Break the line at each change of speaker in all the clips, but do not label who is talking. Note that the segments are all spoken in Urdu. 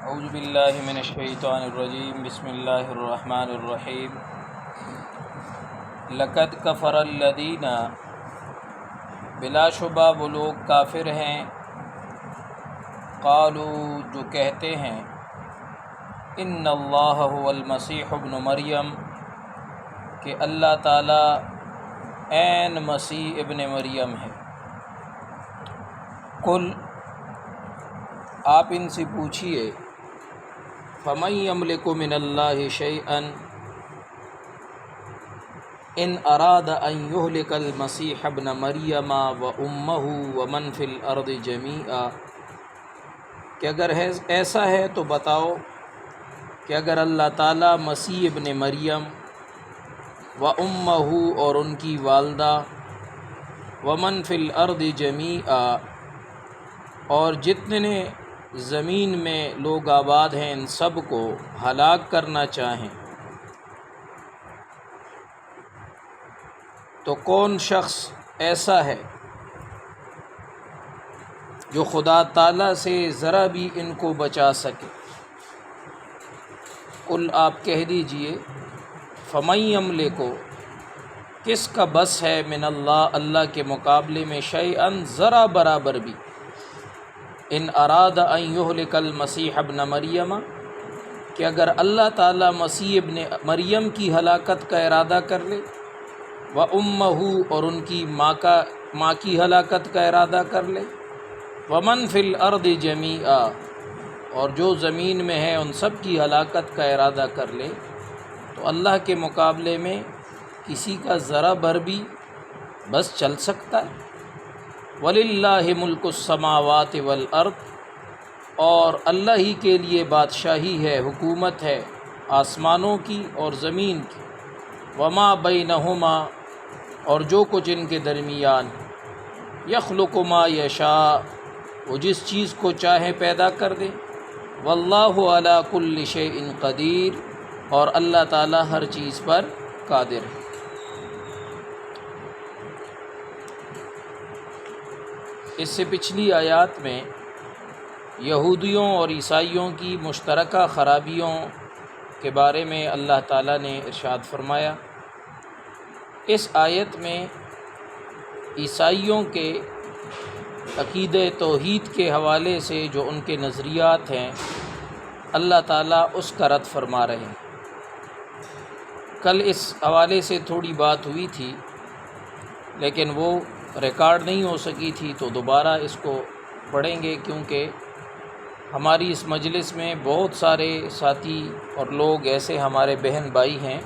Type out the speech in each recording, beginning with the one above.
اعوذ باللہ من الشیطان الرجیم بسم اللہ الرحمن الرحیم لقد کفر الذین، بلا شبہ وہ لوگ کافر ہیں، قالوا جو کہتے ہیں، ان اللہ هو المسیح ابن مریم کہ اللہ تعالیٰ عین مسیح ابن مریم ہے۔ قل آپ ان سے پوچھئے، فمن یملک من اللہ شیئا ان اراد ان یہلک المسیح ابن مریم و امہ ومن فی الارض جمیعا، کہ اگر ایسا ہے تو بتاؤ کہ اگر اللہ تعالیٰ مسیح ابن مریم و امہ اور ان کی والدہ ومن فی الارض جمیعا اور جتنے زمین میں لوگ آباد ہیں ان سب کو ہلاک کرنا چاہیں، تو کون شخص ایسا ہے جو خدا تعالیٰ سے ذرا بھی ان کو بچا سکے؟ قل آپ کہہ دیجئے، فمن یملک کس کا بس ہے، من اللہ کے مقابلے میں، شیئا ذرا برابر بھی، ان اراد ان یہلک المسیح ابن مریم کہ اگر اللہ تعالیٰ مسیح ابن مریم کی ہلاکت کا ارادہ کر لے، و امہ اور ان کی ماں کی ہلاکت کا ارادہ کر لے، ومن فی الارض جمیعا اور جو زمین میں ہے ان سب کی ہلاکت کا ارادہ کر لے، تو اللہ کے مقابلے میں کسی کا ذرا بھر بھی بس چل سکتا ہے؟ وَلِلَّهِ مُلْكُ السَّمَاوَاتِ وَالْأَرْضِ اور اللہ ہی کے لیے بادشاہی ہے، حکومت ہے آسمانوں کی اور زمین کی، وَمَا بَيْنَهُمَا اور جو کچھ ان کے درمیان، يَخْلُقُ مَا يَشَاءُ وہ جس چیز کو چاہے پیدا کر دے، وَاللَّهُ عَلَى كُلِّ شَيْءٍ قَدِيرٌ اور اللہ تعالیٰ ہر چیز پر قادر ہے۔ اس سے پچھلی آیات میں یہودیوں اور عیسائیوں کی مشترکہ خرابیوں کے بارے میں اللہ تعالیٰ نے ارشاد فرمایا۔ اس آیت میں عیسائیوں کے عقیدہ توحید کے حوالے سے جو ان کے نظریات ہیں، اللہ تعالیٰ اس کا رد فرما رہے ہیں۔ کل اس حوالے سے تھوڑی بات ہوئی تھی لیکن وہ ریکارڈ نہیں ہو سکی تھی، تو دوبارہ اس کو پڑھیں گے، کیونکہ ہماری اس مجلس میں بہت سارے ساتھی اور لوگ ایسے ہمارے بہن بھائی ہیں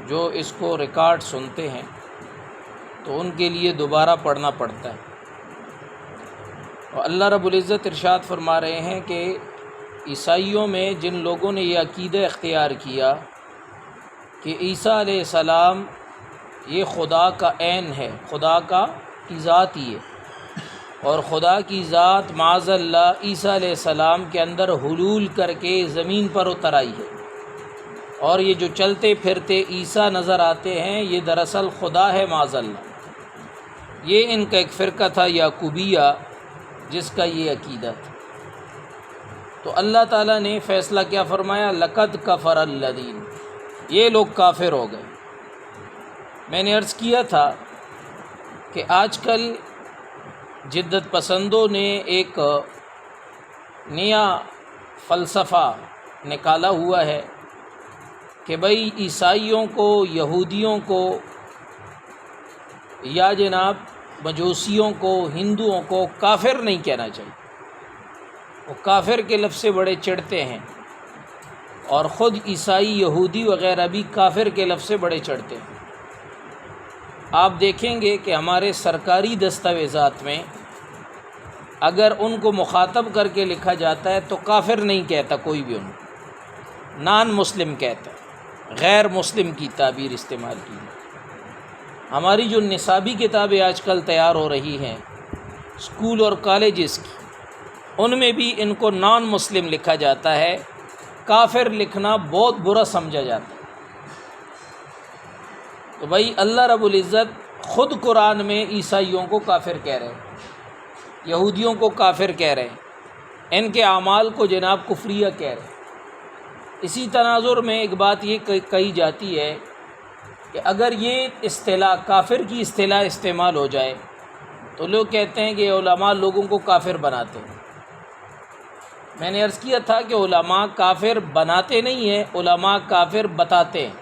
جو اس کو ریکارڈ سنتے ہیں، تو ان کے لیے دوبارہ پڑھنا پڑتا ہے۔ اور اللہ رب العزت ارشاد فرما رہے ہیں کہ عیسائیوں میں جن لوگوں نے یہ عقیدہ اختیار کیا کہ عیسیٰ علیہ السلام یہ خدا کا عین ہے، خدا کا کی ذات ہی ہے، اور خدا کی ذات معاذ اللہ عیسیٰ علیہ السلام کے اندر حلول کر کے زمین پر اتر آئی ہے، اور یہ جو چلتے پھرتے عیسیٰ نظر آتے ہیں یہ دراصل خدا ہے معاذ اللہ۔ یہ ان کا ایک فرقہ تھا یعقوبیہ جس کا یہ عقیدہ تھا۔ تو اللہ تعالیٰ نے فیصلہ کیا فرمایا؟ لقد کفر الذین، یہ لوگ کافر ہو گئے۔ میں نے عرض کیا تھا کہ آج کل جدت پسندوں نے ایک نیا فلسفہ نکالا ہوا ہے کہ بھئی عیسائیوں کو، یہودیوں کو یا جناب مجوسیوں کو، ہندوؤں کو کافر نہیں کہنا چاہیے۔ وہ کافر کے لفظ سے بڑے چڑھتے ہیں، اور خود عیسائی، یہودی وغیرہ بھی کافر کے لفظ سے بڑے چڑھتے ہیں۔ آپ دیکھیں گے کہ ہمارے سرکاری دستاویزات میں اگر ان کو مخاطب کر کے لکھا جاتا ہے تو کافر نہیں کہتا کوئی بھی، ان کو نان مسلم کہتا ہے، غیر مسلم کی تعبیر استعمال کی ہے۔ ہماری جو نصابی کتابیں آج کل تیار ہو رہی ہیں اسکول اور کالجز کی، ان میں بھی ان کو نان مسلم لکھا جاتا ہے، کافر لکھنا بہت برا سمجھا جاتا ہے۔ تو بھائی اللہ رب العزت خود قرآن میں عیسائیوں کو کافر کہہ رہے ہیں، یہودیوں کو کافر کہہ رہے ہیں، ان کے اعمال کو جناب کفریہ کہہ رہے ہیں۔ اسی تناظر میں ایک بات یہ کہی جاتی ہے کہ اگر یہ اصطلاح کافر کی اصطلاح استعمال ہو جائے تو لوگ کہتے ہیں کہ علماء لوگوں کو کافر بناتے ہیں۔ میں نے عرض کیا تھا کہ علماء کافر بناتے نہیں ہیں، علماء کافر بتاتے ہیں۔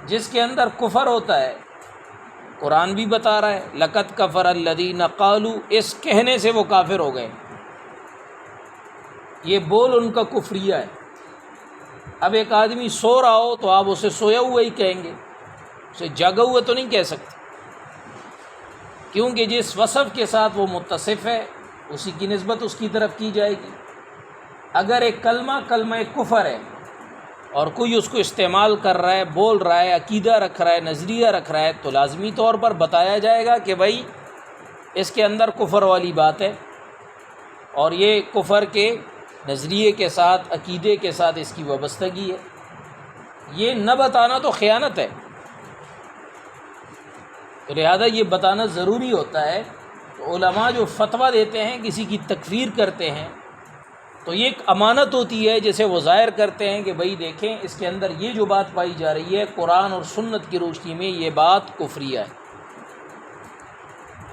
جس کے اندر کفر ہوتا ہے قرآن بھی بتا رہا ہے لقد کفر الذین قالوا، اس کہنے سے وہ کافر ہو گئے، یہ بول ان کا کفریہ ہے۔ اب ایک آدمی سو رہا ہو تو آپ اسے سویا ہوا ہی کہیں گے، اسے جاگا ہوا تو نہیں کہہ سکتے، کیونکہ جس وصف کے ساتھ وہ متصف ہے اسی کی نسبت اس کی طرف کی جائے گی۔ اگر ایک کلمہ کفر ہے اور کوئی اس کو استعمال کر رہا ہے، بول رہا ہے، عقیدہ رکھ رہا ہے، نظریہ رکھ رہا ہے، تو لازمی طور پر بتایا جائے گا کہ بھائی اس کے اندر کفر والی بات ہے، اور یہ کفر کے نظریے کے ساتھ، عقیدے کے ساتھ اس کی وابستگی ہے۔ یہ نہ بتانا تو خیانت ہے، لہذا یہ بتانا ضروری ہوتا ہے۔ تو علماء جو فتویٰ دیتے ہیں، کسی کی تکفیر کرتے ہیں، تو یہ ایک امانت ہوتی ہے جیسے وہ ظاہر کرتے ہیں کہ بھئی دیکھیں اس کے اندر یہ جو بات پائی جا رہی ہے قرآن اور سنت کی روشنی میں یہ بات کفریہ ہے۔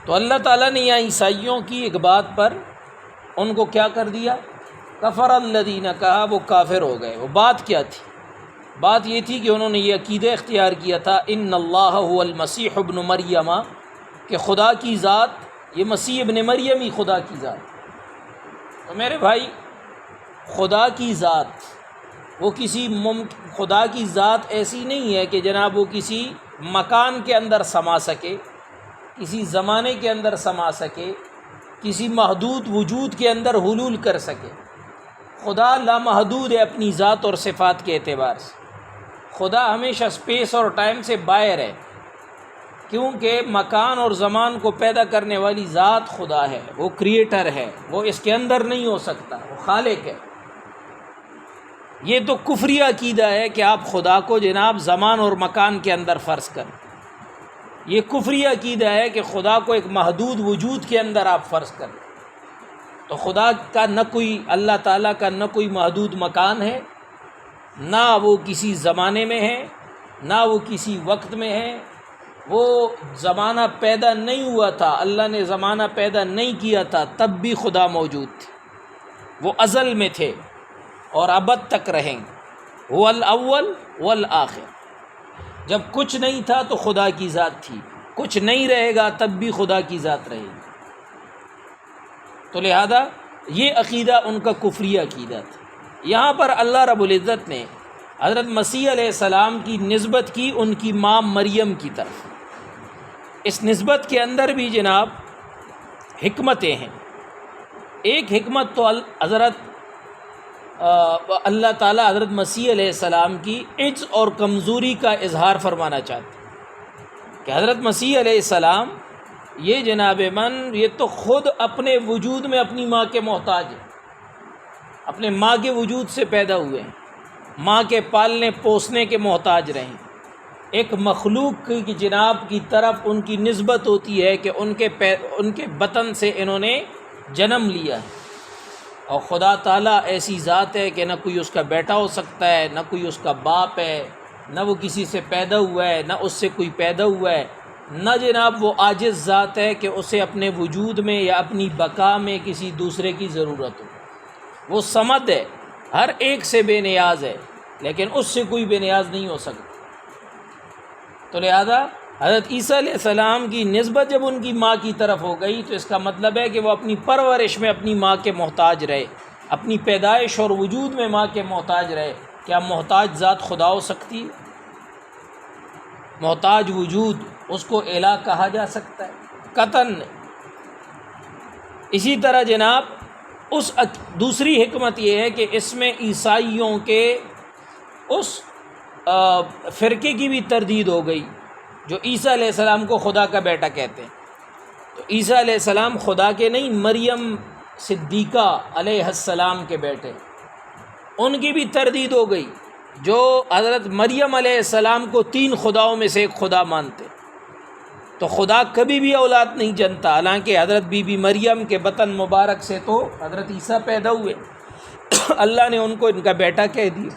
تو اللہ تعالیٰ نے یہاں عیسائیوں کی ایک بات پر ان کو کیا کر دیا؟ کفر الذین، کہا وہ کافر ہو گئے۔ وہ بات کیا تھی؟ بات یہ تھی کہ انہوں نے یہ عقیدہ اختیار کیا تھا ان اللہ هو المسیح ابن مریم، کہ خدا کی ذات، یہ مسیح ابن مریم ہی خدا کی ذات۔ تو میرے بھائی خدا کی ذات وہ کسی خدا کی ذات ایسی نہیں ہے کہ جناب وہ کسی مکان کے اندر سما سکے، کسی زمانے کے اندر سما سکے، کسی محدود وجود کے اندر حلول کر سکے۔ خدا لامحدود ہے اپنی ذات اور صفات کے اعتبار سے۔ خدا ہمیشہ اسپیس اور ٹائم سے باہر ہے، کیونکہ مکان اور زمان کو پیدا کرنے والی ذات خدا ہے، وہ کریٹر ہے، وہ اس کے اندر نہیں ہو سکتا، وہ خالق ہے۔ یہ تو کفری عقیدہ ہے کہ آپ خدا کو جناب زمان اور مکان کے اندر فرض کریں۔ یہ کفری عقیدہ ہے کہ خدا کو ایک محدود وجود کے اندر آپ فرض کریں۔ تو خدا کا نہ کوئی، اللہ تعالیٰ کا نہ کوئی محدود مکان ہے، نہ وہ کسی زمانے میں ہے، نہ وہ کسی وقت میں ہے۔ وہ زمانہ پیدا نہیں ہوا تھا، اللہ نے زمانہ پیدا نہیں کیا تھا، تب بھی خدا موجود تھے، وہ ازل میں تھے اور ابد تک رہیں گے۔ هو الاول والآخر۔ جب کچھ نہیں تھا تو خدا کی ذات تھی، کچھ نہیں رہے گا تب بھی خدا کی ذات رہے گی۔ تو لہذا یہ عقیدہ ان کا کفری عقیدہ تھا۔ یہاں پر اللہ رب العزت نے حضرت مسیح علیہ السلام کی نسبت کی ان کی ماں مریم کی طرف۔ اس نسبت کے اندر بھی جناب حکمتیں ہیں۔ ایک حکمت تو حضرت اللہ تعالیٰ حضرت مسیح علیہ السلام کی عجز اور کمزوری کا اظہار فرمانا چاہتے ہیں کہ حضرت مسیح علیہ السلام یہ جناب من یہ تو خود اپنے وجود میں اپنی ماں کے محتاج ہیں، اپنے ماں کے وجود سے پیدا ہوئے ہیں، ماں کے پالنے پوسنے کے محتاج رہیں۔ ایک مخلوق کی جناب کی طرف ان کی نسبت ہوتی ہے کہ ان کے بطن سے انہوں نے جنم لیا ہے، اور خدا تعالیٰ ایسی ذات ہے کہ نہ کوئی اس کا بیٹا ہو سکتا ہے، نہ کوئی اس کا باپ ہے، نہ وہ کسی سے پیدا ہوا ہے، نہ اس سے کوئی پیدا ہوا ہے، نہ جناب وہ عاجز ذات ہے کہ اسے اپنے وجود میں یا اپنی بقا میں کسی دوسرے کی ضرورت ہو۔ وہ صمد ہے، ہر ایک سے بے نیاز ہے، لیکن اس سے کوئی بے نیاز نہیں ہو سکتا۔ تو لہذا حضرت عیسیٰ علیہ السلام کی نسبت جب ان کی ماں کی طرف ہو گئی تو اس کا مطلب ہے کہ وہ اپنی پرورش میں اپنی ماں کے محتاج رہے، اپنی پیدائش اور وجود میں ماں کے محتاج رہے۔ کیا محتاج ذات خدا ہو سکتی ہے؟ محتاج وجود اس کو الہ کہا جا سکتا ہے؟ قطعاً نہیں۔ اسی طرح جناب اس دوسری حکمت یہ ہے کہ اس میں عیسائیوں کے اس فرقے کی بھی تردید ہو گئی جو عیسیٰ علیہ السلام کو خدا کا بیٹا کہتے ہیں۔ تو عیسیٰ علیہ السلام خدا کے نہیں، مریم صدیقہ علیہ السلام کے بیٹے، ان کی بھی تردید ہو گئی جو حضرت مریم علیہ السلام کو 3 خداؤں میں سے ایک خدا مانتے۔ تو خدا کبھی بھی اولاد نہیں جنتا، حالانکہ حضرت بی بی مریم کے بطن مبارک سے تو حضرت عیسیٰ پیدا ہوئے، اللہ نے ان کو ان کا بیٹا کہہ دیا۔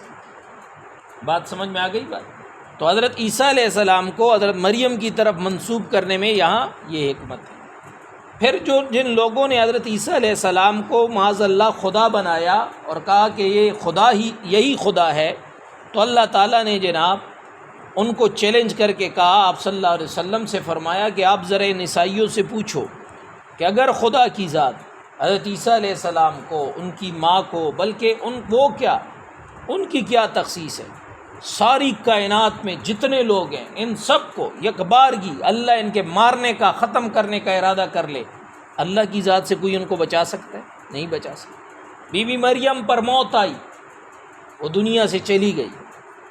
بات سمجھ میں آ گئی بات؟ تو حضرت عیسیٰ علیہ السلام کو حضرت مریم کی طرف منسوب کرنے میں یہاں یہ حکمت ہے۔ پھر جن لوگوں نے حضرت عیسیٰ علیہ السلام کو معاذ اللہ خدا بنایا اور کہا کہ یہ خدا ہی یہی خدا ہے، تو اللہ تعالیٰ نے جناب ان کو چیلنج کر کے کہا، آپ صلی اللہ علیہ وسلم سے فرمایا کہ آپ ذرا ان عیسائیوں سے پوچھو کہ اگر خدا کی ذات حضرت عیسیٰ علیہ السلام کو، ان کی ماں کو، بلکہ ان کی کیا تخصیص ہے، ساری کائنات میں جتنے لوگ ہیں ان سب کو یکبارگی اللہ ان کے مارنے کا، ختم کرنے کا ارادہ کر لے، اللہ کی ذات سے کوئی ان کو بچا سکتا ہے؟ نہیں بچا سکتا۔ بی بی مریم پر موت آئی، وہ دنیا سے چلی گئی۔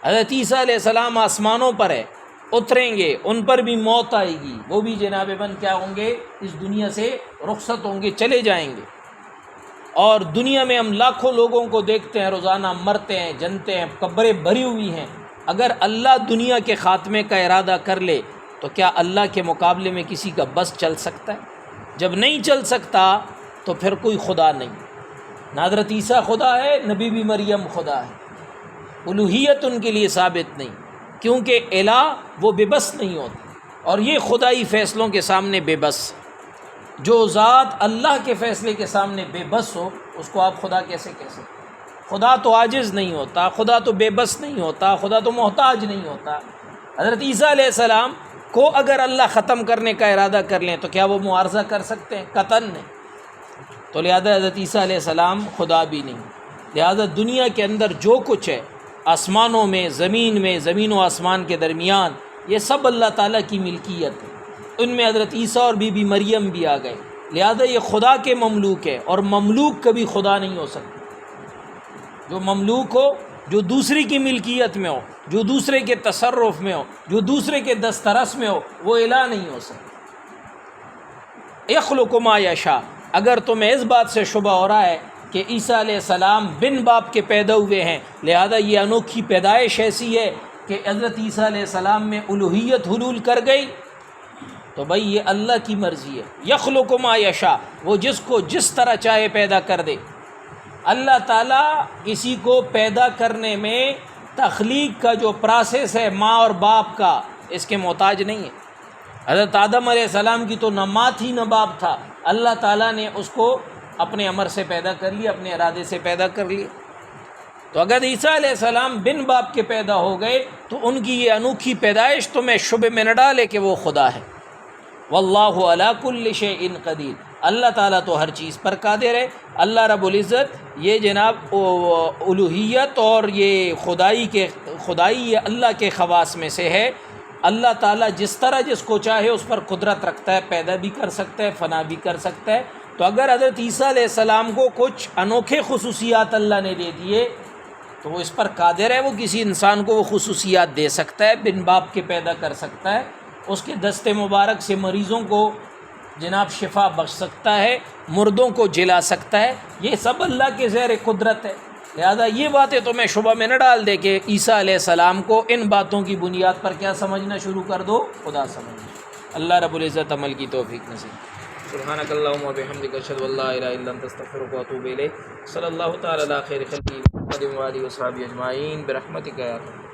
حضرت عیسیٰ علیہ السلام آسمانوں پر ہے، اتریں گے، ان پر بھی موت آئے گی، وہ بھی جناب من کیا ہوں گے، اس دنیا سے رخصت ہوں گے، چلے جائیں گے۔ اور دنیا میں ہم لاکھوں لوگوں کو دیکھتے ہیں روزانہ مرتے ہیں، جنتے ہیں، قبریں بھری ہوئی ہیں۔ اگر اللہ دنیا کے خاتمے کا ارادہ کر لے تو کیا اللہ کے مقابلے میں کسی کا بس چل سکتا ہے؟ جب نہیں چل سکتا تو پھر کوئی خدا نہیں، نہ حضرت عیسیٰ خدا ہے، نہ بی بی مریم خدا ہے، الوہیت ان کے لیے ثابت نہیں، کیونکہ الہ وہ بے بس نہیں ہوتے، اور یہ خدائی فیصلوں کے سامنے بے بس۔ جو ذات اللہ کے فیصلے کے سامنے بے بس ہو، اس کو آپ خدا کیسے کہہ سکتے؟ خدا تو عاجز نہیں ہوتا، خدا تو بے بس نہیں ہوتا، خدا تو محتاج نہیں ہوتا۔ حضرت عیسیٰ علیہ السلام کو اگر اللہ ختم کرنے کا ارادہ کر لیں تو کیا وہ معارضہ کر سکتے ہیں؟ قطعاً نہیں۔ تو لہذا حضرت عیسیٰ علیہ السلام خدا بھی نہیں۔ لہذا دنیا کے اندر جو کچھ ہے، آسمانوں میں، زمین و آسمان کے درمیان، یہ سب اللہ تعالیٰ کی ملکیت ہے۔ ان میں حضرت عیسیٰ اور بی بی مریم بھی آ گئے، لہذا یہ خدا کے مملوک ہے، اور مملوک کبھی خدا نہیں ہو سکتا۔ جو مملوک ہو، جو دوسری کی ملکیت میں ہو، جو دوسرے کے تصرف میں ہو، جو دوسرے کے دسترس میں ہو، وہ الہ نہیں ہو سکتا۔ یخلق ما یشاء، اگر تمہیں اس بات سے شبہ ہو رہا ہے کہ عیسیٰ علیہ السلام بن باپ کے پیدا ہوئے ہیں، لہذا یہ انوکھی پیدائش ایسی ہے کہ حضرت عیسیٰ علیہ السلام میں الوہیت حلول کر گئی، تو بھائی یہ اللہ کی مرضی ہے۔ یخلق ما یشاء، وہ جس کو جس طرح چاہے پیدا کر دے۔ اللہ تعالیٰ کسی کو پیدا کرنے میں تخلیق کا جو پروسیس ہے ماں اور باپ کا، اس کے محتاج نہیں ہے۔ حضرت آدم علیہ السلام کی تو نہ ماں تھی نہ باپ تھا، اللہ تعالیٰ نے اس کو اپنے امر سے پیدا کر لیا، اپنے ارادے سے پیدا کر لیا۔ تو اگر عیسیٰ علیہ السلام بن باپ کے پیدا ہو گئے تو ان کی یہ انوکھی پیدائش تمہیں شبے میں نہ ڈالے کہ وہ خدا ہے۔ واللہ علی کل شیء قدیر، اللہ تعالیٰ تو ہر چیز پر قادر ہے۔ اللہ رب العزت یہ جناب الوہیت اور یہ خدائی یہ اللہ کے خواص میں سے ہے۔ اللہ تعالیٰ جس طرح جس کو چاہے اس پر قدرت رکھتا ہے، پیدا بھی کر سکتا ہے، فنا بھی کر سکتا ہے۔ تو اگر حضرت عیسیٰ علیہ السلام کو کچھ انوکھے خصوصیات اللہ نے دے دیے تو وہ اس پر قادر ہے، وہ کسی انسان کو وہ خصوصیات دے سکتا ہے، بن باپ کے پیدا کر سکتا ہے، اس کے دست مبارک سے مریضوں کو جناب شفا بخش سکتا ہے، مردوں کو جلا سکتا ہے، یہ سب اللہ کے زیر قدرت ہے۔ لہذا یہ باتیں تمہیں شبہ میں نہ ڈال دے کہ عیسیٰ علیہ السلام کو ان باتوں کی بنیاد پر کیا سمجھنا شروع کر دو، خدا سمجھنا۔ اللہ رب العزت عمل کی توفیق نصیب۔ سبحانک اللہم و بحمدک، اشہد ان لا الہ الا انت، استغفرک و اتوب الیک۔ صلی اللہ تعالی علی خیر خلقہ محمد و آلہ و صحبہ اجمعین برحمتک یا ارحم۔